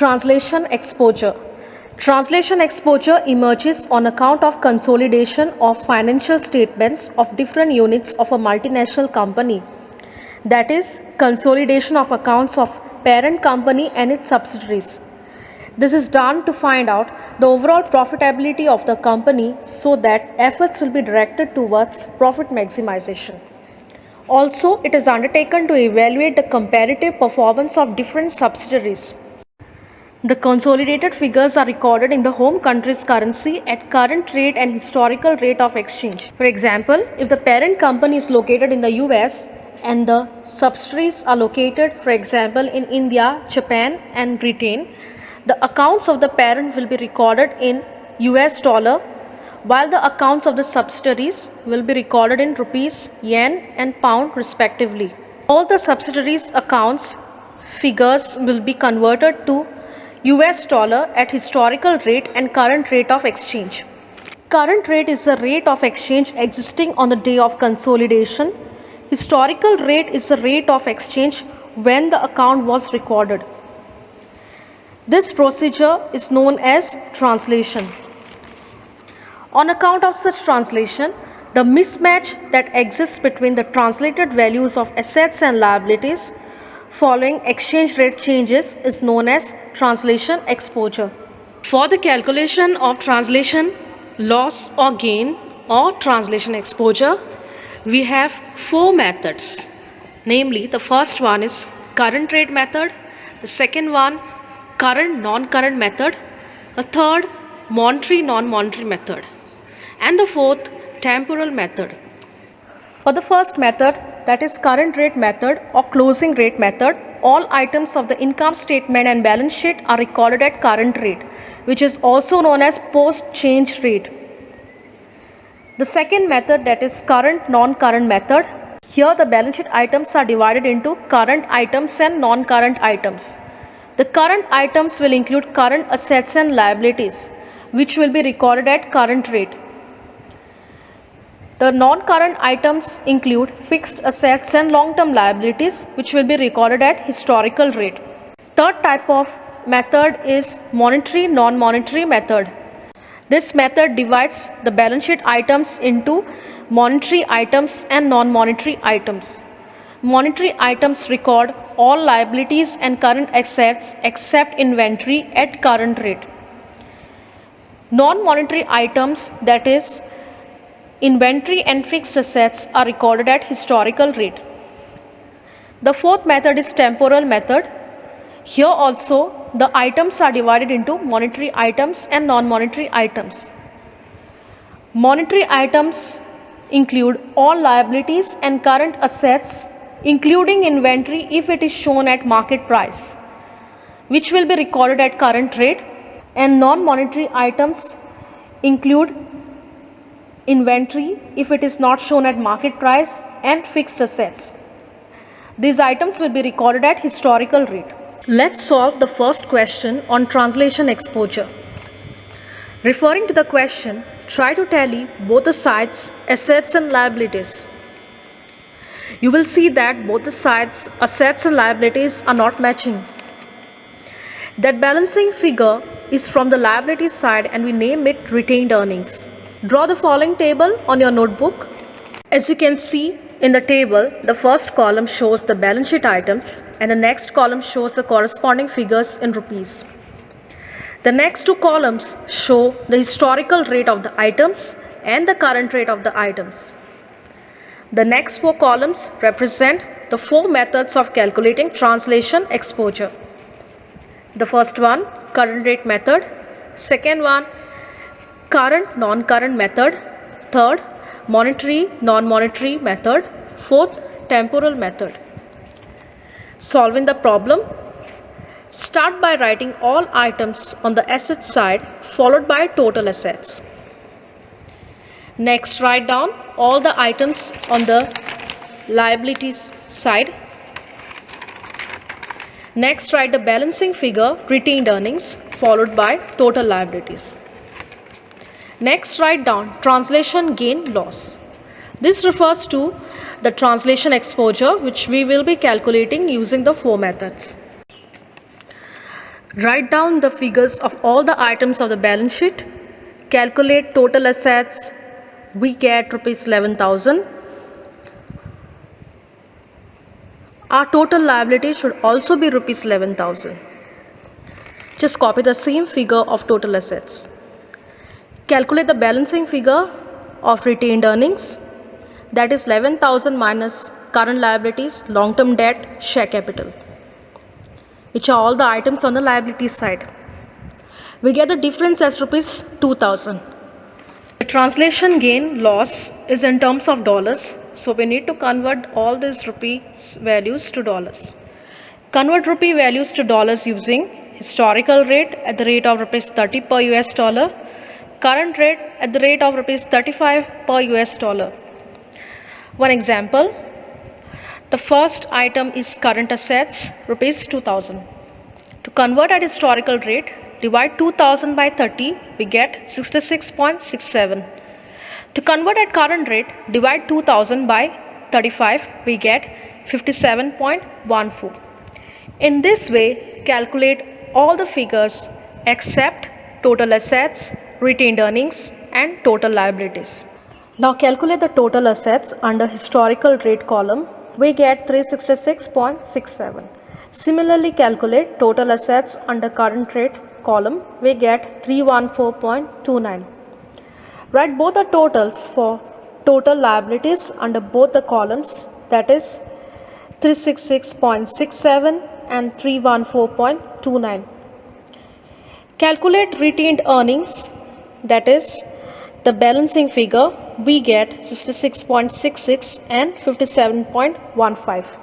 Translation exposure. Translation exposure emerges on account of consolidation of financial statements of different units of a multinational company. That is, consolidation of accounts of parent company and its subsidiaries. This is done to find out the overall profitability of the company so that efforts will be directed towards profit maximization. Also, it is undertaken to evaluate the comparative performance of different subsidiaries. The consolidated figures are recorded in the home country's currency at current rate and historical rate of exchange. For example, if the parent company is located in the US and the subsidiaries are located, for example, in India, Japan and Britain, the accounts of the parent will be recorded in US dollar, while the accounts of the subsidiaries will be recorded in rupees, yen and pound respectively. All the subsidiaries' accounts figures will be converted to US dollar at historical rate and current rate of exchange. Current rate is the rate of exchange existing on the day of consolidation. Historical rate is the rate of exchange when the account was recorded. This procedure is known as translation. On account of such translation, the mismatch that exists between the translated values of assets and liabilities following exchange rate changes is known as translation exposure. For the calculation of translation loss or gain or translation exposure, we have four methods. Namely, the first one is current rate method, the second one current non-current method, the third monetary non-monetary method, and the fourth temporal method. For the first method, that is current rate method or closing rate method, all items of the income statement and balance sheet are recorded at current rate, which is also known as post-change rate. The second method, that is current non-current method, here the balance sheet items are divided into current items and non-current items. The current items will include current assets and liabilities, which will be recorded at current rate. The non-current items include fixed assets and long-term liabilities, which will be recorded at historical rate. Third type of method is monetary non-monetary method. This method divides the balance sheet items into monetary items and non-monetary items. Monetary items record all liabilities and current assets except inventory at current rate. Non-monetary items, that is inventory and fixed assets, are recorded at historical rate. The fourth method is temporal method. Here also the items are divided into monetary items and non-monetary items. Monetary items include all liabilities and current assets, including inventory if it is shown at market price, which will be recorded at current rate, and non-monetary items include inventory if it is not shown at market price and fixed assets. These items will be recorded at historical rate. Let's solve the first question on translation exposure. Referring to the question, try to tally both the sides, assets and liabilities. You will see that both the sides, assets and liabilities, are not matching. That balancing figure is from the liability side and we name it retained earnings. Draw the following table on your notebook. As you can see in the table, the first column shows the balance sheet items and the next column shows the corresponding figures in rupees. The next two columns show the historical rate of the items and the current rate of the items. The next four columns represent the four methods of calculating translation exposure. The first one, current rate method. Second one, current non-current method. Third, monetary non-monetary method. Fourth, temporal method. Solving the problem. Start by writing all items on the asset side followed by total assets. Next, write down all the items on the liabilities side. Next, write the balancing figure, retained earnings, followed by total liabilities. Next, write down translation gain loss. This refers to the translation exposure which we will be calculating using the four methods. Write down the figures of all the items of the balance sheet. Calculate total assets. We get rupees 11,000. Our total liability should also be rupees 11,000. Just copy the same figure of total assets. Calculate the balancing figure of retained earnings, that is 11,000 minus current liabilities, long-term debt, share capital, which are all the items on the liability side. We get the difference as rupees 2,000. The translation gain loss is in terms of dollars, so we need to convert all these rupees values to dollars. Convert rupee values to dollars using historical rate at the rate of rupees 30 per US dollar, current rate at the rate of rupees 35 per US dollar. One example, the first item is current assets, rupees 2,000. To convert at historical rate, divide 2,000 by 30, we get 66.67. To convert at current rate, divide 2,000 by 35, we get 57.14. In this way, calculate all the figures except total assets, retained earnings, and total liabilities. Now calculate the total assets under historical rate column. We get 366.67. Similarly, calculate total assets under current rate column. We get 314.29. Write both the totals for total liabilities under both the columns, that is 366.67 and 314.29. Calculate retained earnings, that is the balancing figure. We get 66.66 and 57.15.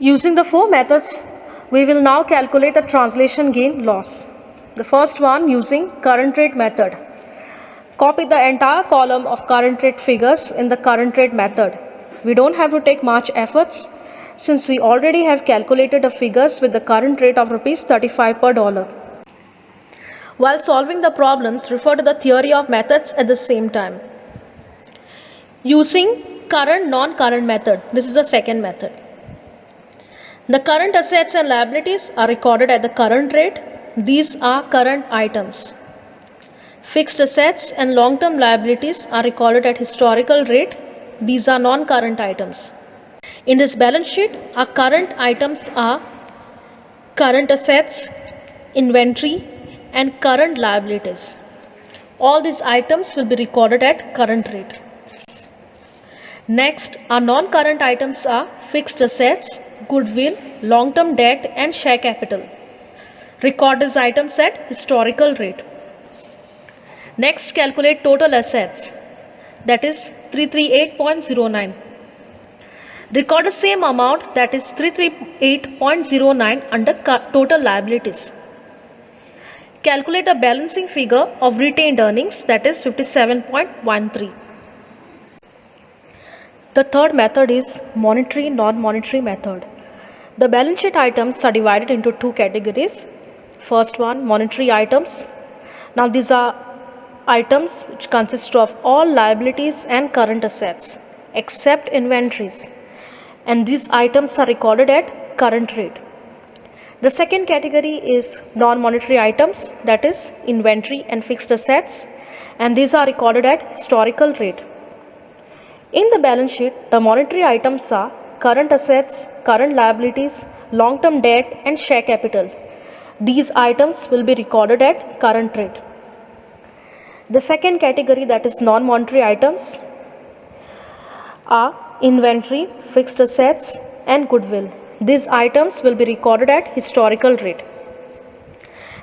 Using the four methods, we will now calculate the translation gain loss. The first one using current rate method. Copy the entire column of current rate figures in the current rate method. We don't have to take much efforts since we already have calculated the figures with the current rate of rupees 35 per dollar. While solving the problems, refer to the theory of methods at the same time. Using current non-current method, this is the second method. The current assets and liabilities are recorded at the current rate. These are current items. Fixed assets and long-term liabilities are recorded at historical rate. These are non-current items. In this balance sheet, our current items are current assets, inventory, and current liabilities. All these items will be recorded at current rate. Next, our non-current items are fixed assets, goodwill, long-term debt, and share capital. Record these items at historical rate. Next, calculate total assets, that is 338.09. Record the same amount, that is 338.09 under total liabilities. Calculate a balancing figure of retained earnings, that is 57.13. The third method is monetary non-monetary method. The balance sheet items are divided into two categories. First one, monetary items. Now these are items which consist of all liabilities and current assets except inventories, and these items are recorded at current rate. The second category is non-monetary items, that is inventory and fixed assets, and these are recorded at historical rate. In the balance sheet, the monetary items are current assets, current liabilities, long-term debt, and share capital. These items will be recorded at current rate. The second category, that is non-monetary items, are inventory, fixed assets, and goodwill. These items will be recorded at historical rate.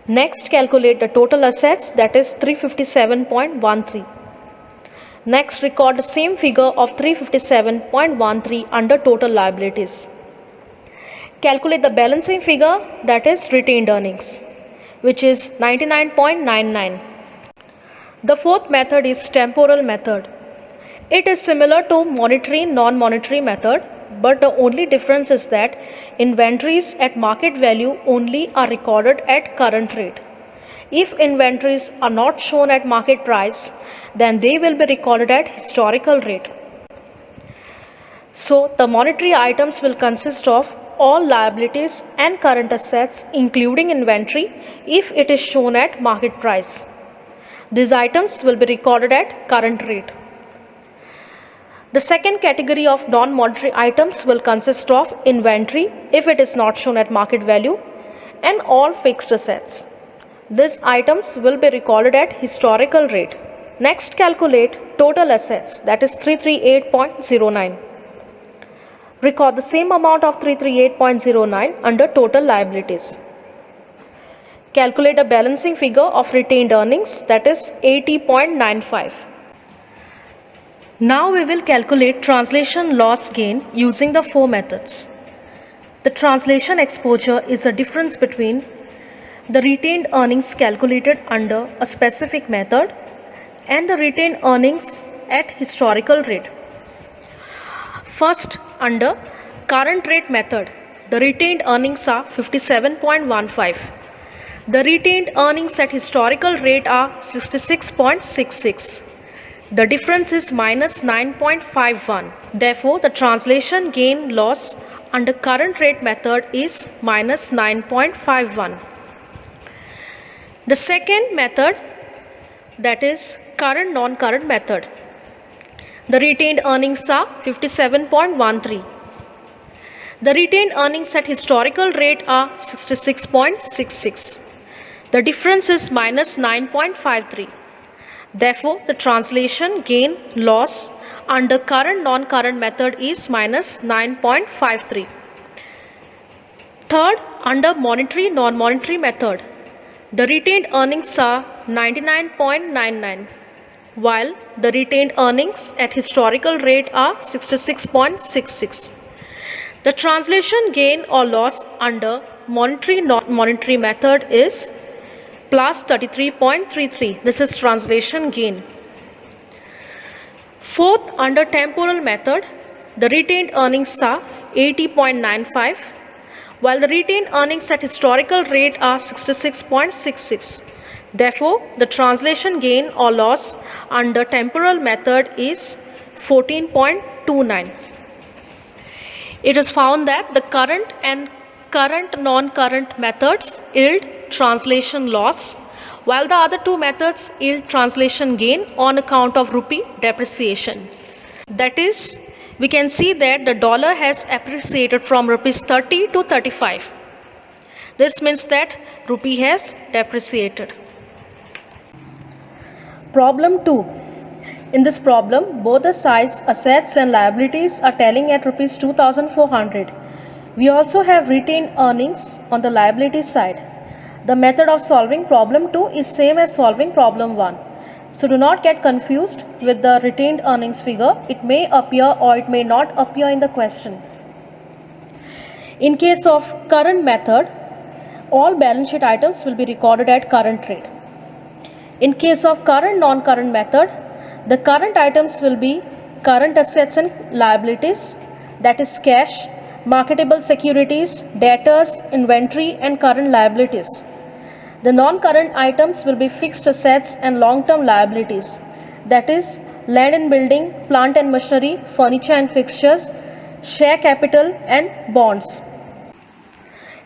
Next, calculate the total assets, that is 357.13. Next, record the same figure of 357.13 under total liabilities. Calculate the balancing figure, that is retained earnings, which is 99.99. The fourth method is temporal method. It is similar to monetary non-monetary method, but the only difference is that inventories at market value only are recorded at current rate. If inventories are not shown at market price, then they will be recorded at historical rate. So the monetary items will consist of all liabilities and current assets including inventory if it is shown at market price. These items will be recorded at current rate. The second category of non-monetary items will consist of inventory if it is not shown at market value and all fixed assets. These items will be recorded at historical rate. Next, calculate total assets, that is 338.09. Record the same amount of 338.09 under total liabilities. Calculate a balancing figure of retained earnings, that is 80.95. Now we will calculate translation loss gain using the four methods. The translation exposure is a difference between the retained earnings calculated under a specific method and the retained earnings at historical rate. First, under current rate method, the retained earnings are 57.15. The retained earnings at historical rate are 66.66. The difference is minus 9.51. Therefore, the translation gain loss under current rate method is minus 9.51. The second method, that is current non-current method. The retained earnings are 57.13. The retained earnings at historical rate are 66.66. The difference is minus 9.53. Therefore, the translation gain loss under current non-current method is minus 9.53. Third, under monetary non-monetary method, the retained earnings are 99.99, while the retained earnings at historical rate are 66.66. The translation gain or loss under monetary non-monetary method is plus 33.33. This is translation gain. Fourth, under temporal method, the retained earnings are 80.95, while the retained earnings at historical rate are 66.66. Therefore, the translation gain or loss under temporal method is 14.29. It is found that the current and current non-current methods yield translation loss, while the other two methods yield translation gain on account of rupee depreciation. That is, we can see that the dollar has appreciated from rupees 30 to 35. This means that rupee has depreciated. Problem 2. In this problem, both the sides, assets and liabilities are tallying at rupees 2,400. We also have retained earnings on the liability side. The method of solving problem 2 is same as solving problem 1. So do not get confused with the retained earnings figure. It may appear or it may not appear in the question. In case of current method, all balance sheet items will be recorded at current rate. In case of current non-current method, the current items will be current assets and liabilities, that is cash, marketable securities, debtors, inventory and current liabilities. The non-current items will be fixed assets and long-term liabilities, that is land and building, plant and machinery, furniture and fixtures, share capital and bonds.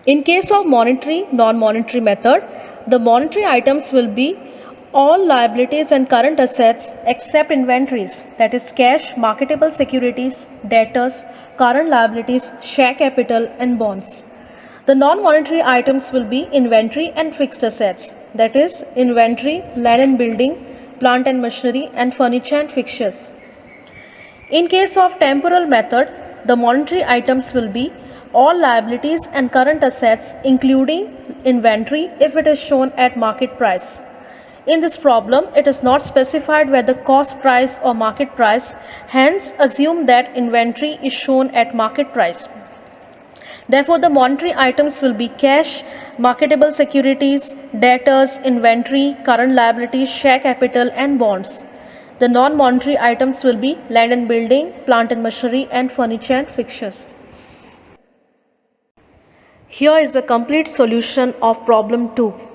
In case of monetary non-monetary method, the monetary items will be all liabilities and current assets except inventories, that is cash, marketable securities, debtors, current liabilities, share capital and bonds. The non-monetary items will be inventory and fixed assets, that is inventory, land and building, plant and machinery and furniture and fixtures. In case of temporal method, the monetary items will be all liabilities and current assets including inventory if it is shown at market price. In this problem, it is not specified whether cost price or market price, hence assume that inventory is shown at market price. Therefore, the monetary items will be cash, marketable securities, debtors, inventory, current liabilities, share capital and bonds. The non-monetary items will be land and building, plant and machinery and furniture and fixtures. Here is the complete solution of problem 2.